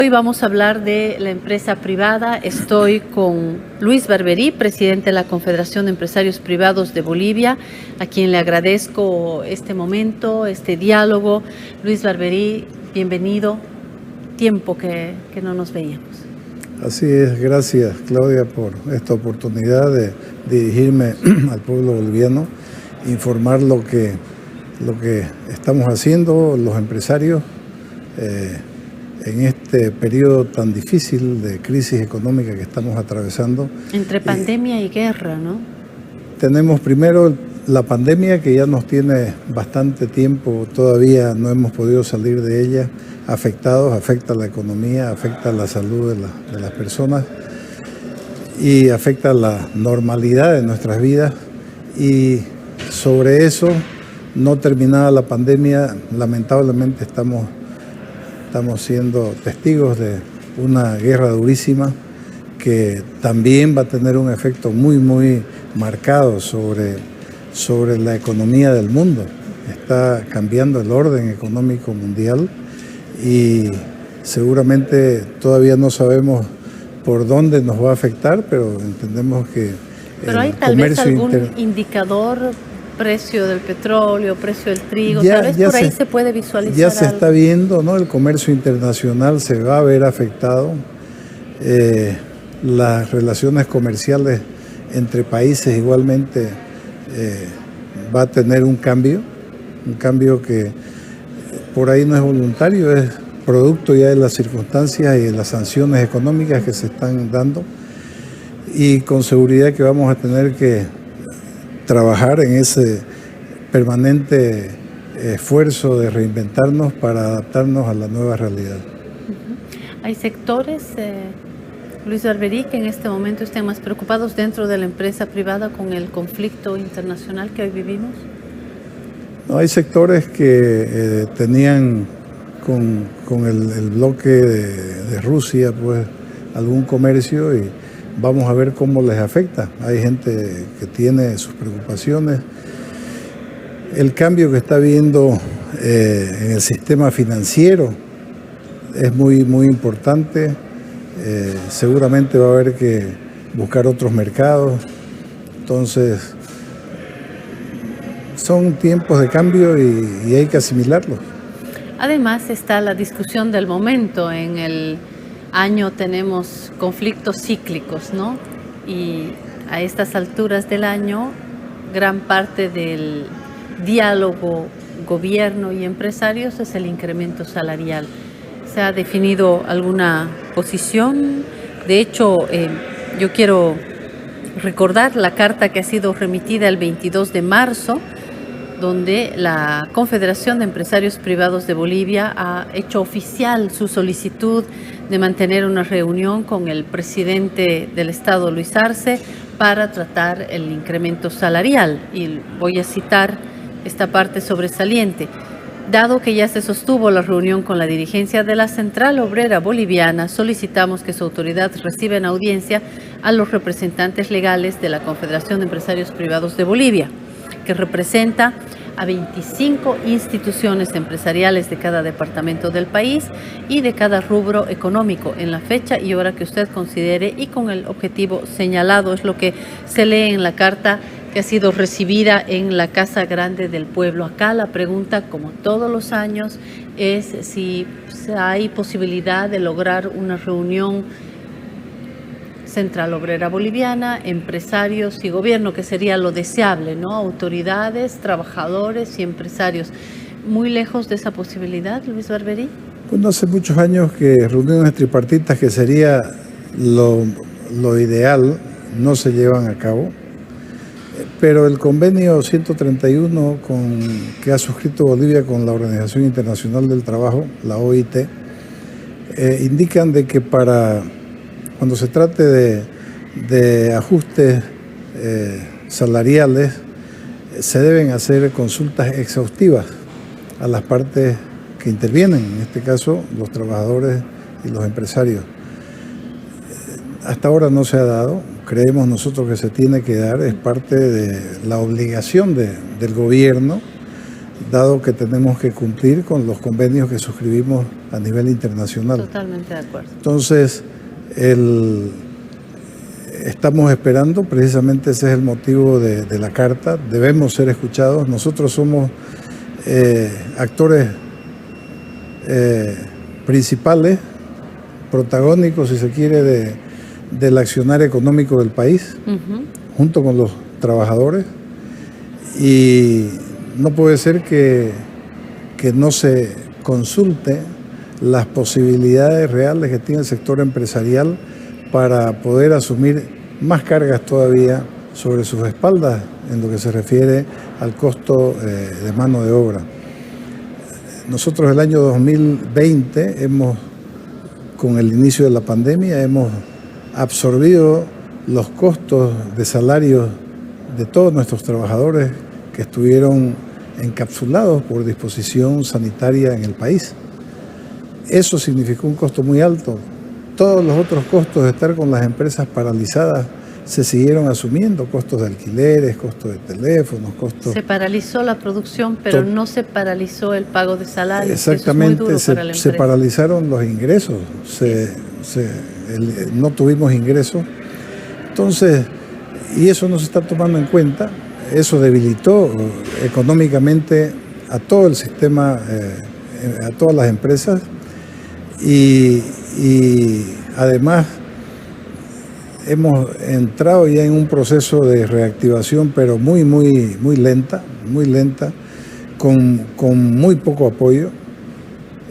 Hoy vamos a hablar de la empresa privada. Estoy con Luis Barberí, presidente de la Confederación de Empresarios Privados de Bolivia, a quien le agradezco este momento, este diálogo. Luis Barberí, bienvenido. Tiempo que no nos veíamos. Así es, gracias Claudia por esta oportunidad de dirigirme al pueblo boliviano, informar lo que estamos haciendo los empresarios en este periodo tan difícil de crisis económica que estamos atravesando. Entre pandemia y guerra, ¿no? Tenemos primero la pandemia, que ya nos tiene bastante tiempo, todavía no hemos podido salir de ella, afectados, afecta la economía, afecta la salud de las personas y afecta la normalidad de nuestras vidas. Y sobre eso, no terminada la pandemia, lamentablemente estamos siendo testigos de una guerra durísima que también va a tener un efecto muy marcado sobre la economía del mundo. Está cambiando el orden económico mundial y seguramente todavía no sabemos por dónde nos va a afectar, pero entendemos que ¿Pero hay tal vez algún indicador? Precio del petróleo, precio del trigo, tal vez por ahí se puede visualizar. Ya se está viendo, ¿no? El comercio internacional se va a ver afectado. Las relaciones comerciales entre países igualmente va a tener un cambio que por ahí no es voluntario, es producto ya de las circunstancias y de las sanciones económicas que se están dando, y con seguridad que vamos a tener que trabajar en ese permanente esfuerzo de reinventarnos para adaptarnos a la nueva realidad. ¿Hay sectores, Luis Barberí, que en este momento estén más preocupados dentro de la empresa privada con el conflicto internacional que hoy vivimos? No, hay sectores que tenían con el bloque de Rusia pues algún comercio, y vamos a ver cómo les afecta. Hay gente que tiene sus preocupaciones. El cambio que está habiendo en el sistema financiero es muy importante. Seguramente va a haber que buscar otros mercados. Entonces, son tiempos de cambio y hay que asimilarlos. Además está la discusión del momento. En el año tenemos conflictos cíclicos, ¿no? Y a estas alturas del año, gran parte del diálogo gobierno y empresarios es el incremento salarial. ¿Se ha definido alguna posición? De hecho, yo quiero recordar la carta que ha sido remitida el 22 de marzo, donde la Confederación de Empresarios Privados de Bolivia ha hecho oficial su solicitud de mantener una reunión con el presidente del Estado, Luis Arce, para tratar el incremento salarial. Y voy a citar esta parte sobresaliente. Dado que ya se sostuvo la reunión con la dirigencia de la Central Obrera Boliviana, solicitamos que su autoridad reciba en audiencia a los representantes legales de la Confederación de Empresarios Privados de Bolivia, que representa a 25 instituciones empresariales de cada departamento del país y de cada rubro económico en la fecha y hora que usted considere y con el objetivo señalado. Es lo que se lee en la carta que ha sido recibida en la Casa Grande del Pueblo. Acá la pregunta, como todos los años, es si hay posibilidad de lograr una reunión Central Obrera Boliviana, empresarios y gobierno, que sería lo deseable, ¿no? Autoridades, trabajadores y empresarios. ¿Muy lejos de esa posibilidad, Luis Barberí? Bueno, hace muchos años que reuniones tripartitas, que sería lo ideal, no se llevan a cabo. Pero el convenio 131 que ha suscrito Bolivia con la Organización Internacional del Trabajo, la OIT, indican de que cuando se trate de ajustes salariales, se deben hacer consultas exhaustivas a las partes que intervienen, en este caso los trabajadores y los empresarios. Hasta ahora no se ha dado, creemos nosotros que se tiene que dar, es parte de la obligación del gobierno dado que tenemos que cumplir con los convenios que suscribimos a nivel internacional. Totalmente de acuerdo. Entonces, estamos esperando, precisamente ese es el motivo de la carta, debemos ser escuchados. Nosotros somos actores principales, protagónicos, si se quiere, del accionar económico del país, junto con los trabajadores, y no puede ser que no se consulte las posibilidades reales que tiene el sector empresarial para poder asumir más cargas todavía sobre sus espaldas en lo que se refiere al costo de mano de obra. Nosotros el año 2020 con el inicio de la pandemia, hemos absorbido los costos de salarios de todos nuestros trabajadores que estuvieron encapsulados por disposición sanitaria en el país. Eso significó un costo muy alto. Todos los otros costos de estar con las empresas paralizadas se siguieron asumiendo, costos de alquileres, costos de teléfonos, costos... Se paralizó la producción, pero no se paralizó el pago de salarios. Exactamente, eso es muy duro para la se empresa. paralizaron los ingresos, no tuvimos ingresos. Entonces, y eso no se está tomando en cuenta, eso debilitó económicamente a todo el sistema, a todas las empresas, y además hemos entrado ya en un proceso de reactivación, pero muy lenta, con muy poco apoyo,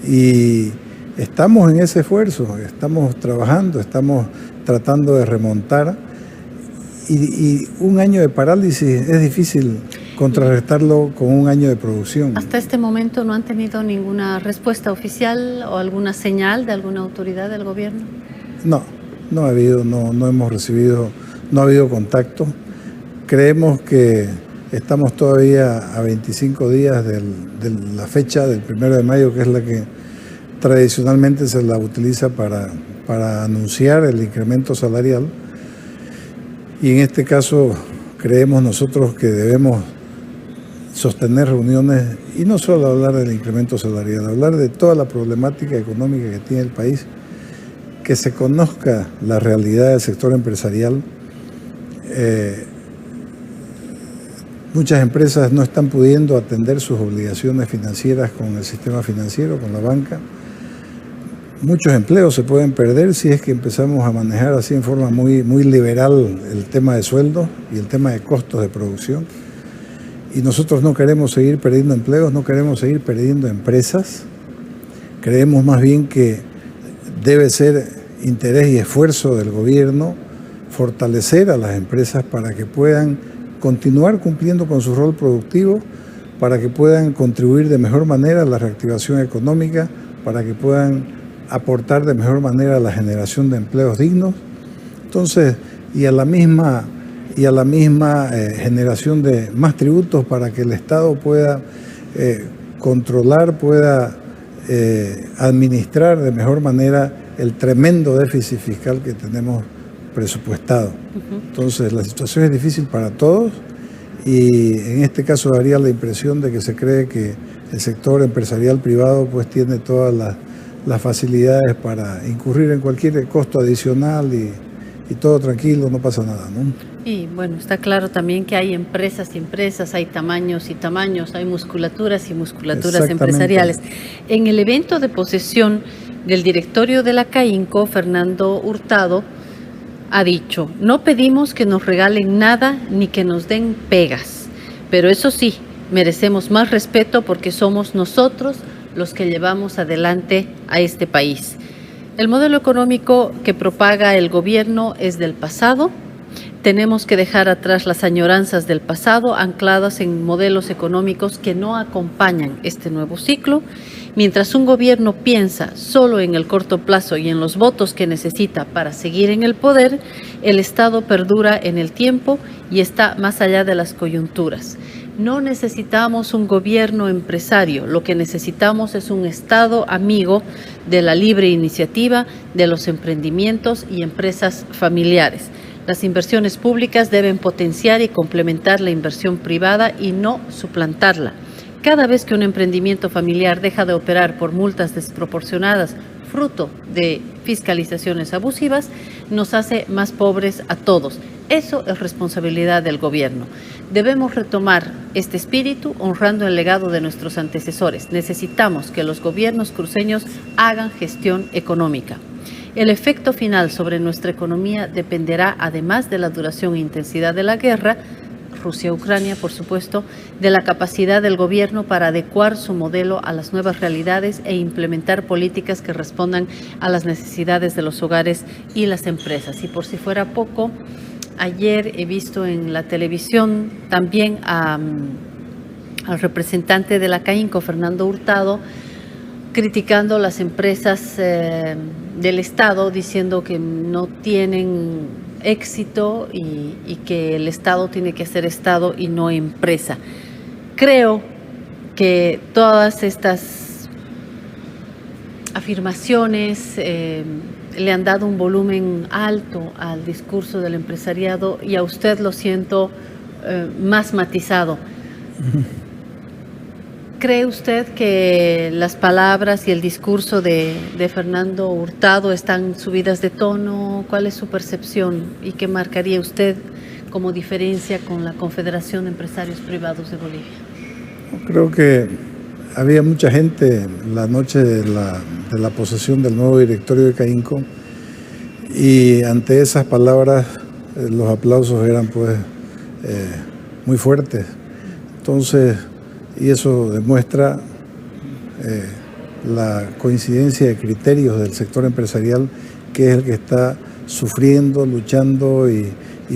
y estamos en ese esfuerzo, estamos trabajando, estamos tratando de remontar, y un año de parálisis es difícil contrarrestarlo con un año de producción. ¿Hasta este momento no han tenido ninguna respuesta oficial o alguna señal de alguna autoridad del gobierno? No ha habido, no hemos recibido, no ha habido contacto. Creemos que estamos todavía a 25 días de la fecha del 1 de mayo, que es la que tradicionalmente se la utiliza para anunciar el incremento salarial. Y en este caso creemos nosotros que debemos sostener reuniones y no solo hablar del incremento salarial, hablar de toda la problemática económica que tiene el país, que se conozca la realidad del sector empresarial. Muchas empresas no están pudiendo atender sus obligaciones financieras con el sistema financiero, con la banca. Muchos empleos se pueden perder si es que empezamos a manejar así en forma muy liberal el tema de sueldos y el tema de costos de producción. Y nosotros no queremos seguir perdiendo empleos, no queremos seguir perdiendo empresas. Creemos más bien que debe ser interés y esfuerzo del gobierno fortalecer a las empresas para que puedan continuar cumpliendo con su rol productivo, para que puedan contribuir de mejor manera a la reactivación económica, para que puedan aportar de mejor manera a la generación de empleos dignos. Entonces, y a la misma generación de más tributos para que el Estado pueda controlar, pueda administrar de mejor manera el tremendo déficit fiscal que tenemos presupuestado. Entonces, la situación es difícil para todos, y en este caso daría la impresión de que se cree que el sector empresarial privado pues tiene todas las facilidades para incurrir en cualquier costo adicional, y todo tranquilo, no pasa nada, ¿no? Y bueno, está claro también que hay empresas y empresas, hay tamaños y tamaños, hay musculaturas y musculaturas empresariales. En el evento de posesión del directorio de la CAINCO, Fernando Hurtado ha dicho: no pedimos que nos regalen nada ni que nos den pegas, pero eso sí, merecemos más respeto porque somos nosotros los que llevamos adelante a este país. El modelo económico que propaga el gobierno es del pasado. Tenemos que dejar atrás las añoranzas del pasado ancladas en modelos económicos que no acompañan este nuevo ciclo. Mientras un gobierno piensa solo en el corto plazo y en los votos que necesita para seguir en el poder, el Estado perdura en el tiempo y está más allá de las coyunturas. No necesitamos un gobierno empresario, lo que necesitamos es un Estado amigo de la libre iniciativa, de los emprendimientos y empresas familiares. Las inversiones públicas deben potenciar y complementar la inversión privada y no suplantarla. Cada vez que un emprendimiento familiar deja de operar por multas desproporcionadas, fruto de fiscalizaciones abusivas, nos hace más pobres a todos. Eso es responsabilidad del gobierno. Debemos retomar este espíritu honrando el legado de nuestros antecesores. Necesitamos que los gobiernos cruceños hagan gestión económica. El efecto final sobre nuestra economía dependerá, además de la duración e intensidad de la guerra, Rusia-Ucrania, por supuesto, de la capacidad del gobierno para adecuar su modelo a las nuevas realidades e implementar políticas que respondan a las necesidades de los hogares y las empresas. Y por si fuera poco, ayer he visto en la televisión también al representante de la CAINCO, Fernando Hurtado, criticando las empresas del Estado, diciendo que no tienen éxito y que el Estado tiene que ser Estado y no empresa. Creo que todas estas afirmaciones le han dado un volumen alto al discurso del empresariado y a usted lo siento más matizado. ¿Cree usted que las palabras y el discurso de Fernando Hurtado están subidas de tono? ¿Cuál es su percepción y qué marcaría usted como diferencia con la Confederación de Empresarios Privados de Bolivia? Creo que había mucha gente la noche de la posesión del nuevo directorio de CAINCO y ante esas palabras los aplausos eran pues muy fuertes. Entonces, y eso demuestra la coincidencia de criterios del sector empresarial, que es el que está sufriendo, luchando y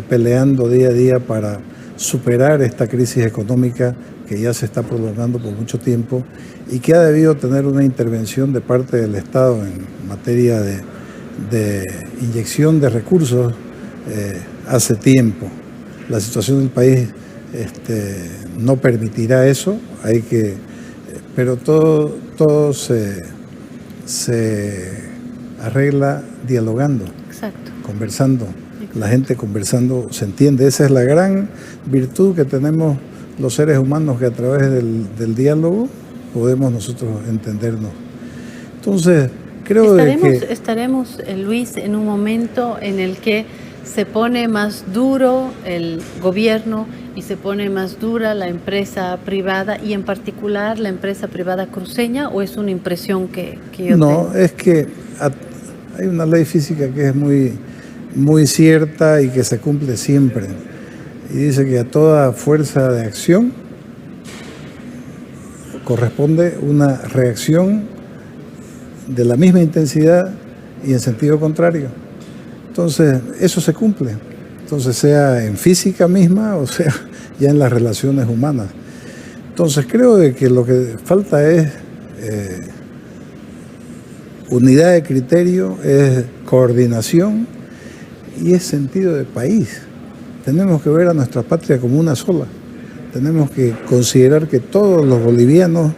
peleando día a día para superar esta crisis económica que ya se está prolongando por mucho tiempo y que ha debido tener una intervención de parte del Estado en materia de inyección de recursos hace tiempo. La situación del país no permitirá eso, pero todo se arregla dialogando. Exacto. Conversando. Exacto. La gente conversando se entiende. Esa es la gran virtud que tenemos los seres humanos, que a través del diálogo podemos nosotros entendernos. Entonces, creo estaremos, Luis, en un momento en el que se pone más duro el gobierno y se pone más dura la empresa privada, y en particular la empresa privada cruceña, ¿o es una impresión que yo tengo? No, es que hay una ley física que es muy cierta y que se cumple siempre. Y dice que a toda fuerza de acción corresponde una reacción de la misma intensidad y en sentido contrario. Entonces, eso se cumple. Entonces, sea en física misma o sea ya en las relaciones humanas. Entonces, creo de que lo que falta es unidad de criterio, es coordinación y es sentido de país. Tenemos que ver a nuestra patria como una sola. Tenemos que considerar que todos los bolivianos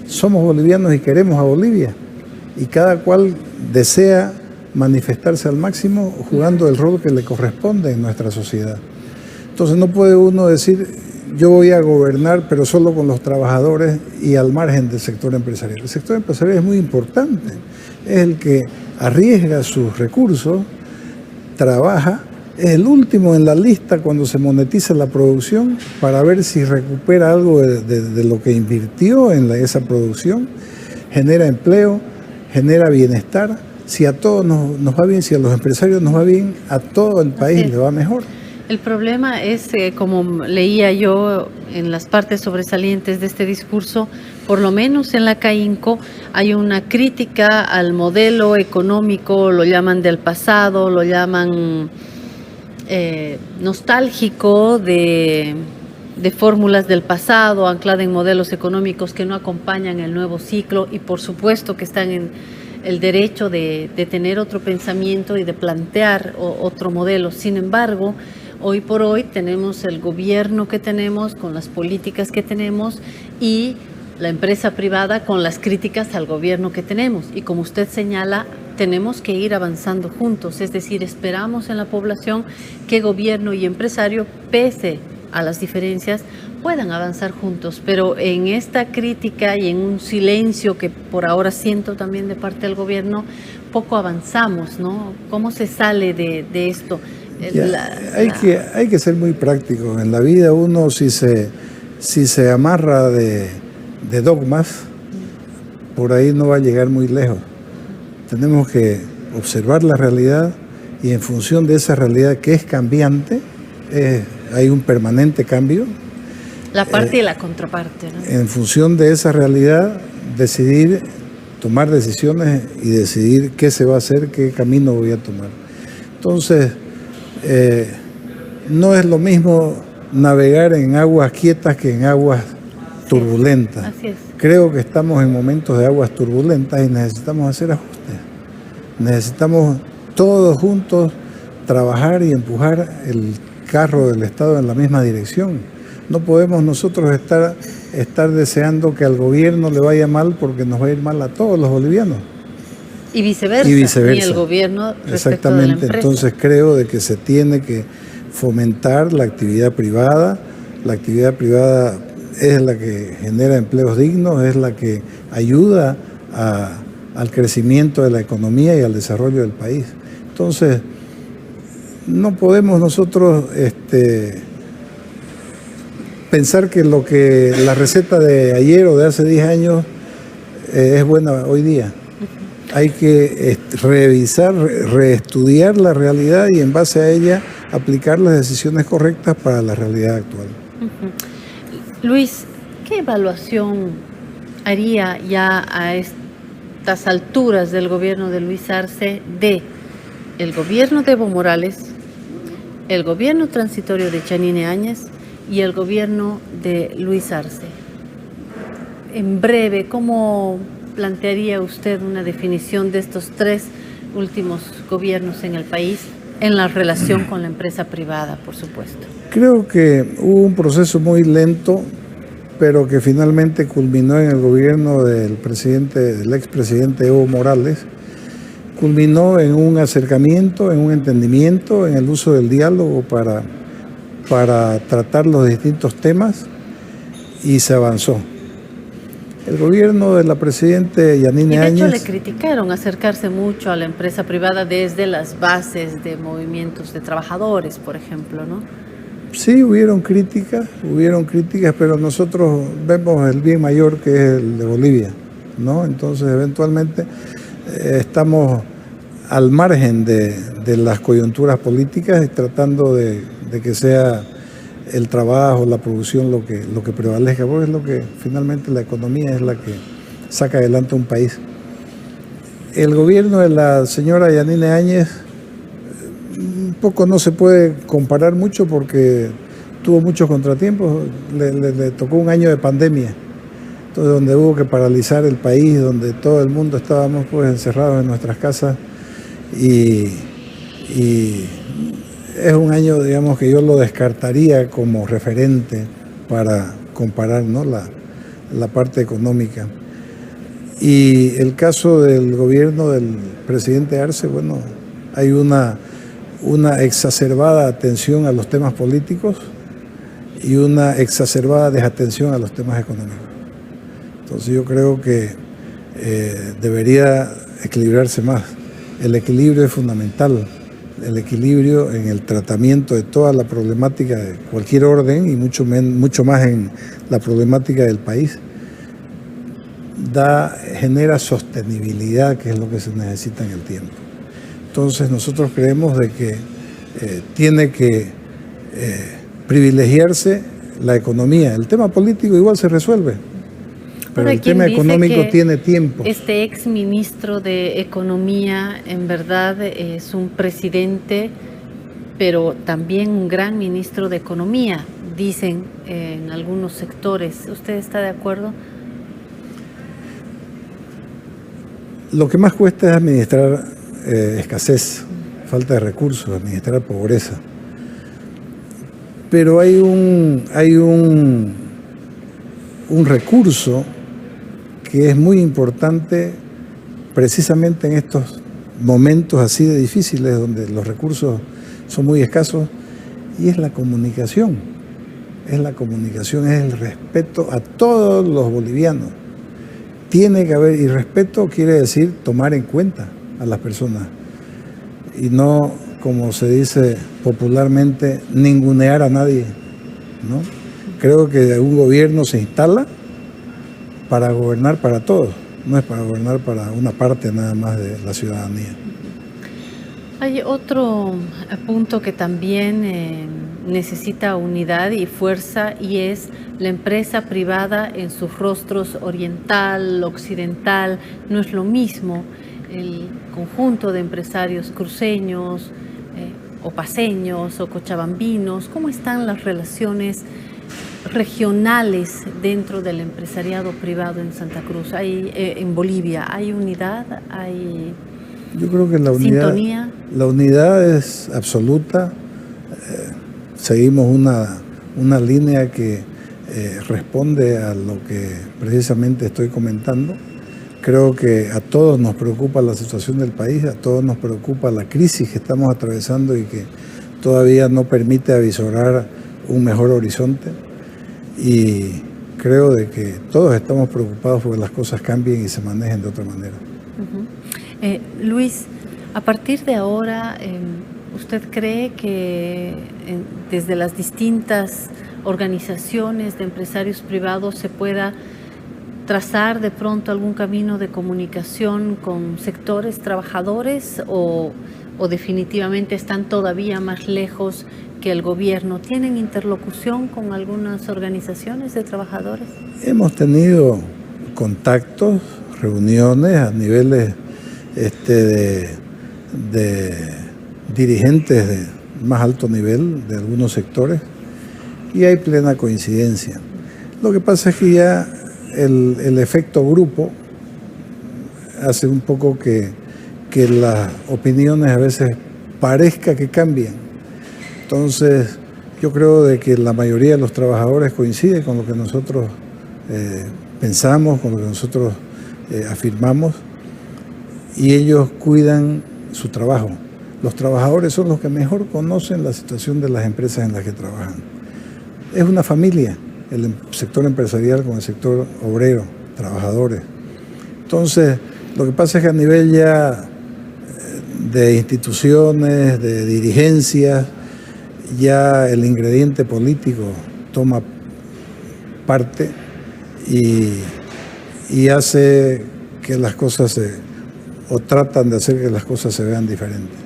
somos bolivianos y queremos a Bolivia. Y cada cual desea manifestarse al máximo jugando el rol que le corresponde en nuestra sociedad. Entonces no puede uno decir, yo voy a gobernar pero solo con los trabajadores y al margen del sector empresarial. El sector empresarial es muy importante, es el que arriesga sus recursos, trabaja, es el último en la lista cuando se monetiza la producción para ver si recupera algo de lo que invirtió en esa producción, genera empleo, genera bienestar. Si a todos nos va bien, si a los empresarios nos va bien, a todo el país le va mejor. El problema es, como leía yo en las partes sobresalientes de este discurso, por lo menos en la CAINCO hay una crítica al modelo económico, lo llaman del pasado, lo llaman nostálgico de fórmulas del pasado, anclada en modelos económicos que no acompañan el nuevo ciclo, y por supuesto que están en el derecho de tener otro pensamiento y de plantear otro modelo. Sin embargo, hoy por hoy tenemos el gobierno que tenemos, con las políticas que tenemos, y la empresa privada con las críticas al gobierno que tenemos. Y como usted señala, tenemos que ir avanzando juntos, es decir, esperamos en la población que gobierno y empresario, pese a las diferencias, puedan avanzar juntos, pero en esta crítica y en un silencio que por ahora siento también de parte del gobierno, poco avanzamos, ¿no? ¿Cómo se sale de esto? Hay que ser muy práctico. En la vida uno, si se amarra de dogmas, por ahí no va a llegar muy lejos. Tenemos que observar la realidad y en función de esa realidad que es cambiante, hay un permanente cambio. La parte y la contraparte, ¿no? En función de esa realidad, decidir, tomar decisiones y decidir qué se va a hacer, qué camino voy a tomar. Entonces, no es lo mismo navegar en aguas quietas que en aguas turbulentas. Así es. Creo que estamos en momentos de aguas turbulentas y necesitamos hacer ajustes. Necesitamos todos juntos trabajar y empujar el carro del Estado en la misma dirección. No podemos nosotros estar deseando que al gobierno le vaya mal porque nos va a ir mal a todos los bolivianos. Y viceversa. Ni el gobierno respecto Exactamente. De la empresa. Entonces creo de que se tiene que fomentar la actividad privada. La actividad privada es la que genera empleos dignos, es la que ayuda al crecimiento de la economía y al desarrollo del país. Entonces, no podemos nosotros pensar que la receta de ayer o de hace 10 años es buena hoy día. Hay que revisar, reestudiar la realidad y en base a ella aplicar las decisiones correctas para la realidad actual. Luis, ¿qué evaluación haría ya a estas alturas del gobierno de Luis Arce de el gobierno de Evo Morales, el gobierno transitorio de Yanine Áñez y el gobierno de Luis Arce? En breve, ¿cómo plantearía usted una definición de estos tres últimos gobiernos en el país en la relación con la empresa privada, por supuesto? Creo que hubo un proceso muy lento, pero que finalmente culminó en el gobierno del expresidente Evo Morales. Culminó en un acercamiento, en un entendimiento, en el uso del diálogo para tratar los distintos temas y se avanzó. El gobierno de la presidenta Yanine Áñez... Y de hecho le criticaron acercarse mucho a la empresa privada desde las bases de movimientos de trabajadores, por ejemplo, ¿no? Sí, hubieron críticas, pero nosotros vemos el bien mayor que es el de Bolivia, ¿no? Entonces, eventualmente estamos al margen de las coyunturas políticas y tratando de que sea el trabajo, la producción lo que prevalezca, porque es lo que finalmente la economía es la que saca adelante un país. El gobierno de la señora Yanine Áñez un poco no se puede comparar mucho porque tuvo muchos contratiempos, le tocó un año de pandemia, entonces donde hubo que paralizar el país, donde todo el mundo estábamos pues encerrados en nuestras casas y es un año, digamos, que yo lo descartaría como referente para comparar, ¿no?, la parte económica. Y el caso del gobierno del presidente Arce, bueno, hay una exacerbada atención a los temas políticos y una exacerbada desatención a los temas económicos. Entonces yo creo que debería equilibrarse más. El equilibrio es fundamental. El equilibrio en el tratamiento de toda la problemática de cualquier orden y mucho más en la problemática del país genera sostenibilidad, que es lo que se necesita en el tiempo. Entonces nosotros creemos de que tiene que privilegiarse la economía. El tema político igual se resuelve, pero el tema económico tiene tiempo. Este ex ministro de Economía en verdad es un presidente, pero también un gran ministro de Economía, dicen en algunos sectores. ¿Usted está de acuerdo? Lo que más cuesta es administrar escasez, falta de recursos, administrar pobreza. Pero hay un recurso que es muy importante precisamente en estos momentos así de difíciles, donde los recursos son muy escasos, y es la comunicación. es la comunicación, es el respeto a todos los bolivianos. Tiene que haber, y respeto quiere decir tomar en cuenta a las personas y no, como se dice popularmente, ningunear a nadie, ¿no? Creo que un gobierno se instala para gobernar para todos, no es para gobernar para una parte nada más de la ciudadanía. Hay otro punto que también necesita unidad y fuerza, y es la empresa privada en sus rostros oriental, occidental. No es lo mismo el conjunto de empresarios cruceños o paceños o cochabambinos. ¿Cómo están las relaciones regionales dentro del empresariado privado en Santa Cruz? En Bolivia, ¿hay unidad? ¿Hay Yo creo que sintonía? La unidad es absoluta. Seguimos una línea que responde a lo que precisamente estoy comentando. Creo que a todos nos preocupa la situación del país, a todos nos preocupa la crisis que estamos atravesando y que todavía no permite avisorar un mejor horizonte. Y creo de que todos estamos preocupados porque las cosas cambien y se manejen de otra manera. Luis, a partir de ahora, ¿usted cree que desde las distintas organizaciones de empresarios privados se pueda trazar de pronto algún camino de comunicación con sectores trabajadores o definitivamente están todavía más lejos que el gobierno? ¿Tienen interlocución con algunas organizaciones de trabajadores? Hemos tenido contactos, reuniones a niveles de dirigentes de más alto nivel de algunos sectores y hay plena coincidencia. Lo que pasa es que ya el efecto grupo hace un poco que las opiniones a veces parezca que cambian. Entonces, yo creo de que la mayoría de los trabajadores coincide con lo que nosotros pensamos, con lo que nosotros afirmamos, y ellos cuidan su trabajo. Los trabajadores son los que mejor conocen la situación de las empresas en las que trabajan. Es una familia, el sector empresarial con el sector obrero, trabajadores. Entonces, lo que pasa es que a nivel ya de instituciones, de dirigencias, ya el ingrediente político toma parte y hace que las cosas o tratan de hacer que las cosas se vean diferentes.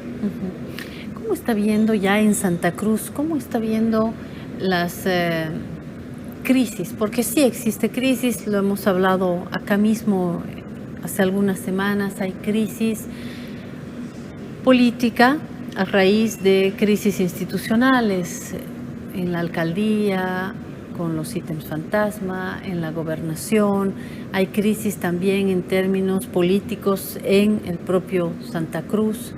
¿Cómo está viendo ya en Santa Cruz, cómo está viendo las crisis? Porque sí existe crisis, lo hemos hablado acá mismo hace algunas semanas, hay crisis política a raíz de crisis institucionales en la alcaldía, con los ítems fantasma, en la gobernación. Hay crisis también en términos políticos en el propio Santa Cruz.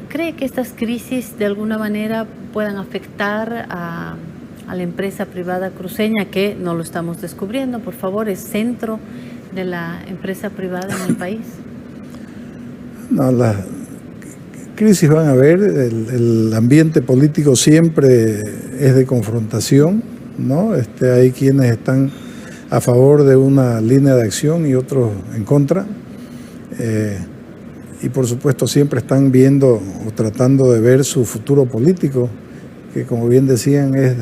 ¿Cree que estas crisis de alguna manera puedan afectar a la empresa privada cruceña, que no lo estamos descubriendo, por favor, es centro de la empresa privada en el país? No, las crisis van a haber, el ambiente político siempre es de confrontación, ¿no? Hay quienes están a favor de una línea de acción y otros en contra. Y por supuesto siempre están viendo o tratando de ver su futuro político, que como bien decían es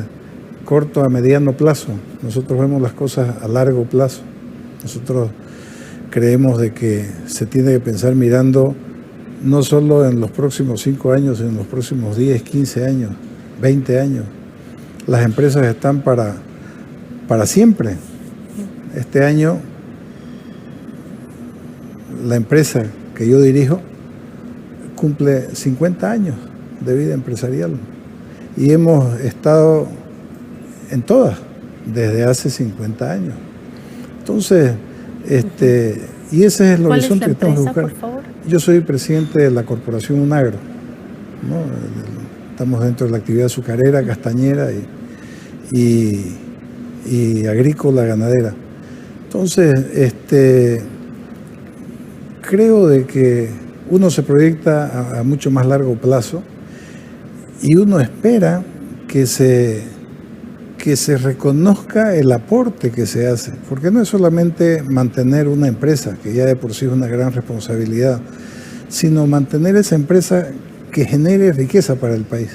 corto a mediano plazo. Nosotros vemos las cosas a largo plazo. Nosotros creemos de que se tiene que pensar mirando no solo en los próximos 5 años, sino en los próximos 10, 15 años, 20 años. Las empresas están para siempre. Este año la empresa que yo dirijo cumple 50 años de vida empresarial y hemos estado en todas desde hace 50 años. Entonces, y ese es el horizonte que estamos buscando. Por favor? Yo soy presidente de la corporación Unagro, ¿no? Estamos dentro de la actividad azucarera, castañera y agrícola, ganadera. Entonces, creo de que uno se proyecta a mucho más largo plazo y uno espera que que se reconozca el aporte que se hace, porque no es solamente mantener una empresa, que ya de por sí es una gran responsabilidad, sino mantener esa empresa que genere riqueza para el país.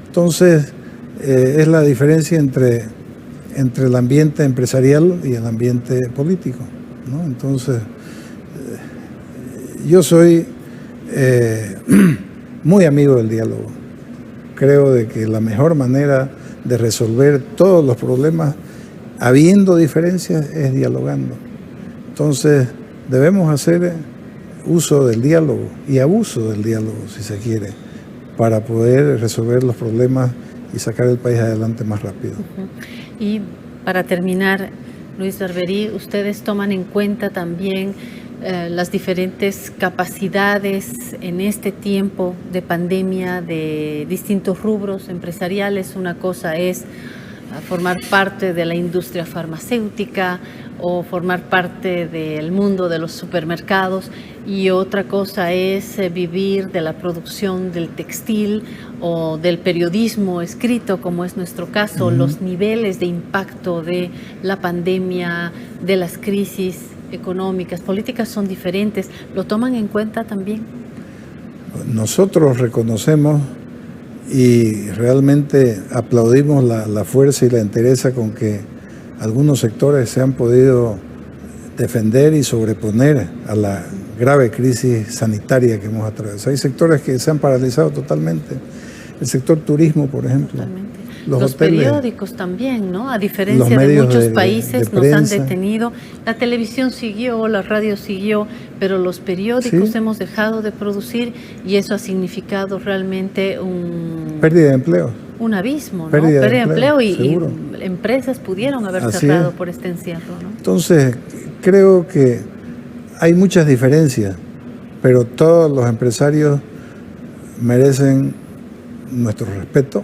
Entonces, es la diferencia entre el ambiente empresarial y el ambiente político, ¿no? Entonces, yo soy muy amigo del diálogo. Creo de que la mejor manera de resolver todos los problemas, habiendo diferencias, es dialogando. Entonces, debemos hacer uso del diálogo y abuso del diálogo, si se quiere, para poder resolver los problemas y sacar el país adelante más rápido. Y para terminar, Luis Barberí, ustedes toman en cuenta también las diferentes capacidades en este tiempo de pandemia de distintos rubros empresariales. Una cosa es formar parte de la industria farmacéutica o formar parte del mundo de los supermercados, y otra cosa es vivir de la producción del textil o del periodismo escrito, como es nuestro caso. Los niveles de impacto de la pandemia, de las crisis económicas, políticas son diferentes. ¿Lo toman en cuenta también? Nosotros reconocemos y realmente aplaudimos la fuerza y la entereza con que algunos sectores se han podido defender y sobreponer a la grave crisis sanitaria que hemos atravesado. Hay sectores que se han paralizado totalmente. El sector turismo, por ejemplo. Totalmente. Los hoteles, periódicos también, ¿no? A diferencia de muchos países nos han detenido. La televisión siguió, la radio siguió, pero los periódicos hemos dejado de producir, y eso ha significado realmente pérdida de empleo. Un abismo, ¿no? Pérdida de empleo y empresas pudieron haber cerrado por este encierro, ¿no? Entonces, creo que hay muchas diferencias, pero todos los empresarios merecen nuestro respeto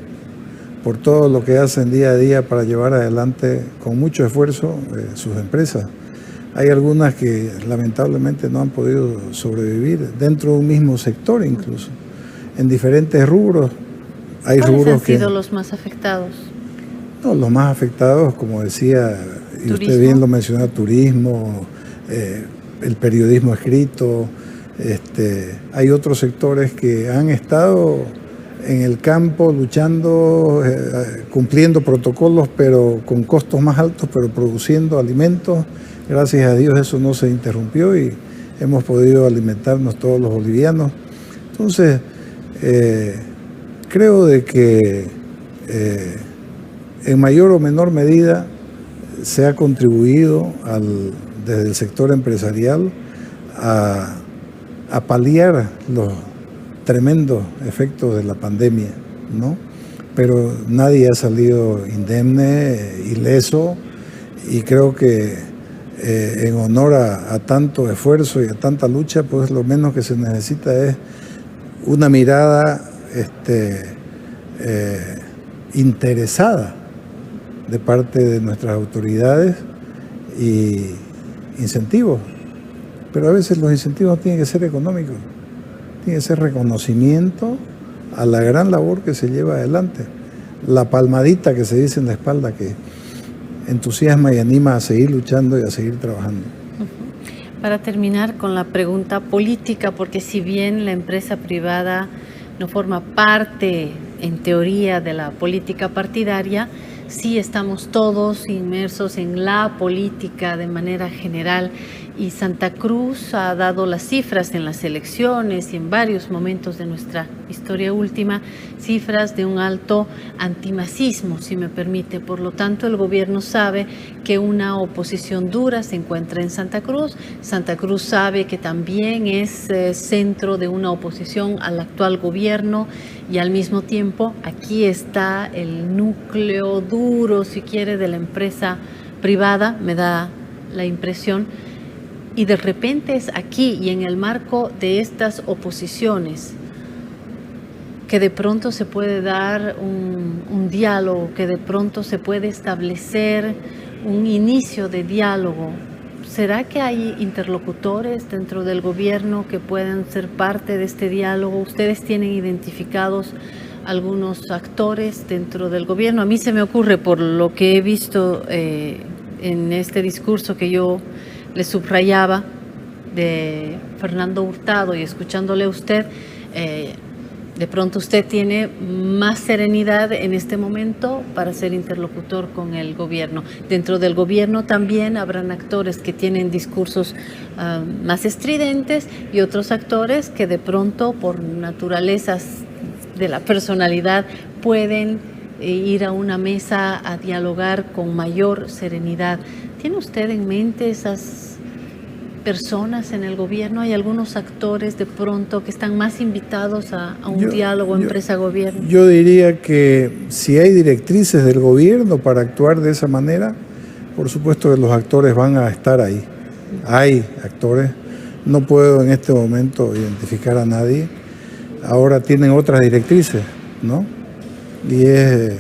por todo lo que hacen día a día para llevar adelante con mucho esfuerzo sus empresas. Hay algunas que lamentablemente no han podido sobrevivir dentro de un mismo sector, incluso en diferentes rubros. Hay ¿Cuáles rubros han sido los más afectados? No, los más afectados, como decía, y ¿turismo? Usted bien lo mencionó, turismo, el periodismo escrito. Hay otros sectores que han estado en el campo luchando, cumpliendo protocolos, pero con costos más altos, pero produciendo alimentos. Gracias a Dios eso no se interrumpió y hemos podido alimentarnos todos los bolivianos. Entonces, creo de que en mayor o menor medida se ha contribuido desde el sector empresarial a paliar los tremendos efectos de la pandemia, ¿no? Pero nadie ha salido indemne, ileso, y creo que en honor a tanto esfuerzo y a tanta lucha, pues lo menos que se necesita es una mirada interesada de parte de nuestras autoridades y incentivos. Pero a veces los incentivos no tienen que ser económicos. Tiene que ser reconocimiento a la gran labor que se lleva adelante. La palmadita que se dice en la espalda que entusiasma y anima a seguir luchando y a seguir trabajando. Para terminar con la pregunta política, porque si bien la empresa privada no forma parte, en teoría, de la política partidaria, sí estamos todos inmersos en la política de manera general, y Santa Cruz ha dado las cifras en las elecciones y en varios momentos de nuestra historia última, cifras de un alto antimacismo, si me permite. Por lo tanto, el gobierno sabe que una oposición dura se encuentra en Santa Cruz. Santa Cruz sabe que también es centro de una oposición al actual gobierno, y al mismo tiempo aquí está el núcleo duro, si quiere, de la empresa privada, me da la impresión. Y de repente es aquí y en el marco de estas oposiciones que de pronto se puede dar un diálogo, que de pronto se puede establecer un inicio de diálogo. ¿Será que hay interlocutores dentro del gobierno que puedan ser parte de este diálogo? ¿Ustedes tienen identificados algunos actores dentro del gobierno. A mí se me ocurre, por lo que he visto en este discurso que yo le subrayaba de Fernando Hurtado y escuchándole a usted, de pronto usted tiene más serenidad en este momento para ser interlocutor con el gobierno. Dentro del gobierno también habrán actores que tienen discursos más estridentes y otros actores que de pronto, por naturalezas de la personalidad, pueden ir a una mesa a dialogar con mayor serenidad. ¿Tiene usted en mente esas personas en el gobierno? ¿Hay algunos actores de pronto que están más invitados a un diálogo empresa-gobierno? Yo diría que si hay directrices del gobierno para actuar de esa manera, por supuesto que los actores van a estar ahí. Hay actores, no puedo en este momento identificar a nadie. Ahora tienen otras directrices, ¿no? Y es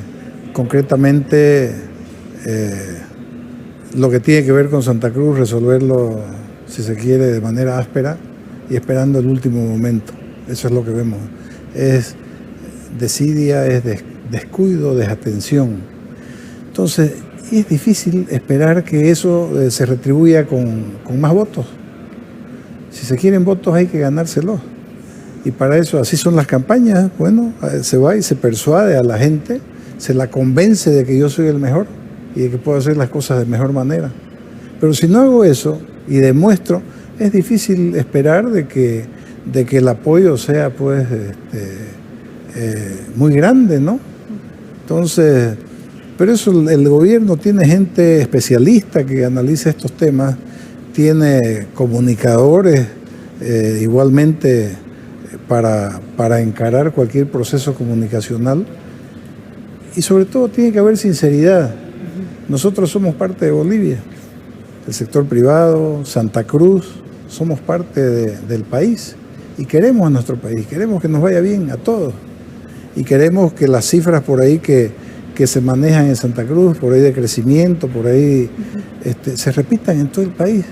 concretamente lo que tiene que ver con Santa Cruz, resolverlo, si se quiere, de manera áspera y esperando el último momento. Eso es lo que vemos. Es desidia, es descuido, desatención. Entonces, es difícil esperar que eso se retribuya con más votos. Si se quieren votos hay que ganárselos. Y para eso, así son las campañas. Bueno, se va y se persuade a la gente, se la convence de que yo soy el mejor y de que puedo hacer las cosas de mejor manera. Pero si no hago eso y demuestro, es difícil esperar de que el apoyo sea pues muy grande, ¿no? Entonces, pero eso el gobierno tiene gente especialista que analiza estos temas, tiene comunicadores igualmente para encarar cualquier proceso comunicacional, y sobre todo tiene que haber sinceridad. Nosotros somos parte de Bolivia, el sector privado, Santa Cruz, somos parte del país y queremos a nuestro país, queremos que nos vaya bien a todos y queremos que las cifras por ahí que se manejan en Santa Cruz, por ahí de crecimiento, por ahí se repitan en todo el país,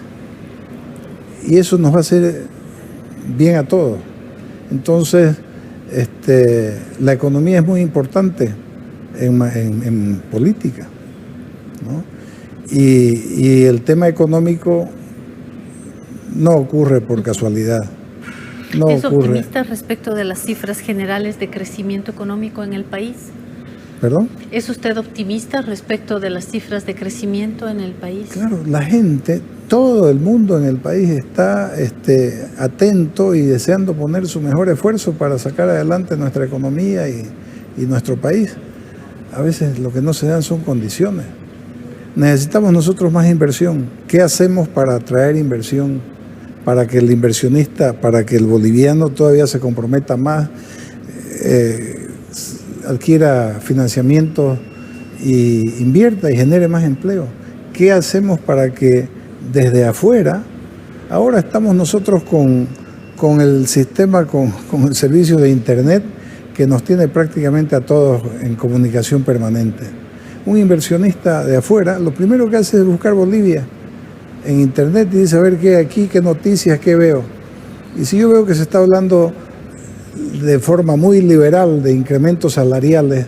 y eso nos va a hacer bien a todos. Entonces, la economía es muy importante en política, ¿no? Y el tema económico no ocurre por casualidad. No ¿Es ocurre. optimista respecto de las cifras generales de crecimiento económico en el país? ¿Perdón? ¿Es usted optimista respecto de las cifras de crecimiento en el país? Claro, la gente, todo el mundo en el país está atento y deseando poner su mejor esfuerzo para sacar adelante nuestra economía y nuestro país. A veces lo que no se dan son condiciones. Necesitamos nosotros más inversión. ¿Qué hacemos para atraer inversión? Para que el inversionista, para que el boliviano todavía se comprometa más, adquiera financiamiento y invierta y genere más empleo. ¿Qué hacemos para que desde afuera, ahora estamos nosotros con el sistema, con el servicio de internet que nos tiene prácticamente a todos en comunicación permanente? Un inversionista de afuera, lo primero que hace es buscar Bolivia en internet y dice, a ver qué hay aquí, qué noticias, qué veo. Y si yo veo que se está hablando de forma muy liberal de incrementos salariales,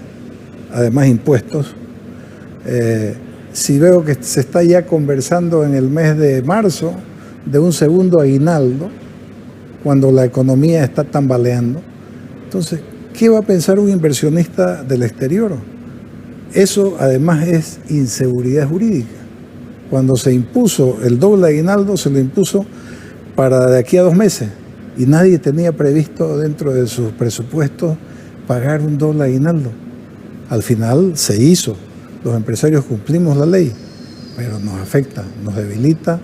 además impuestos, si veo que se está ya conversando en el mes de marzo de un segundo aguinaldo, cuando la economía está tambaleando, entonces, ¿qué va a pensar un inversionista del exterior? Eso además es inseguridad jurídica. Cuando se impuso el doble aguinaldo, se lo impuso para de aquí a 2 meses. Y nadie tenía previsto dentro de sus presupuestos pagar un doble aguinaldo. Al final se hizo. Los empresarios cumplimos la ley, pero nos afecta, nos debilita.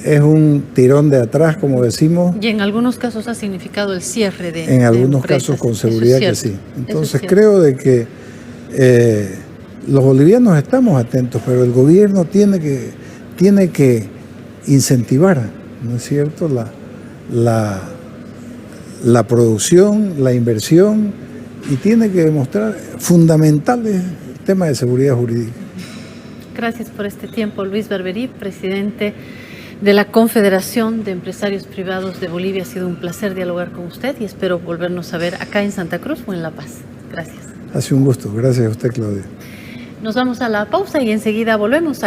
Es un tirón de atrás, como decimos. Y en algunos casos ha significado el cierre de En algunos empresas. casos con seguridad que sí. Entonces creo de que los bolivianos estamos atentos, pero el gobierno tiene que incentivar, ¿no es cierto?, la producción, la inversión, y tiene que demostrar fundamentales el tema de seguridad jurídica. Gracias por este tiempo, Luis Barberí, presidente de la Confederación de Empresarios Privados de Bolivia. Ha sido un placer dialogar con usted y espero volvernos a ver acá en Santa Cruz o en La Paz. Gracias. Ha sido un gusto. Gracias a usted, Claudia. Nos vamos a la pausa y enseguida volvemos.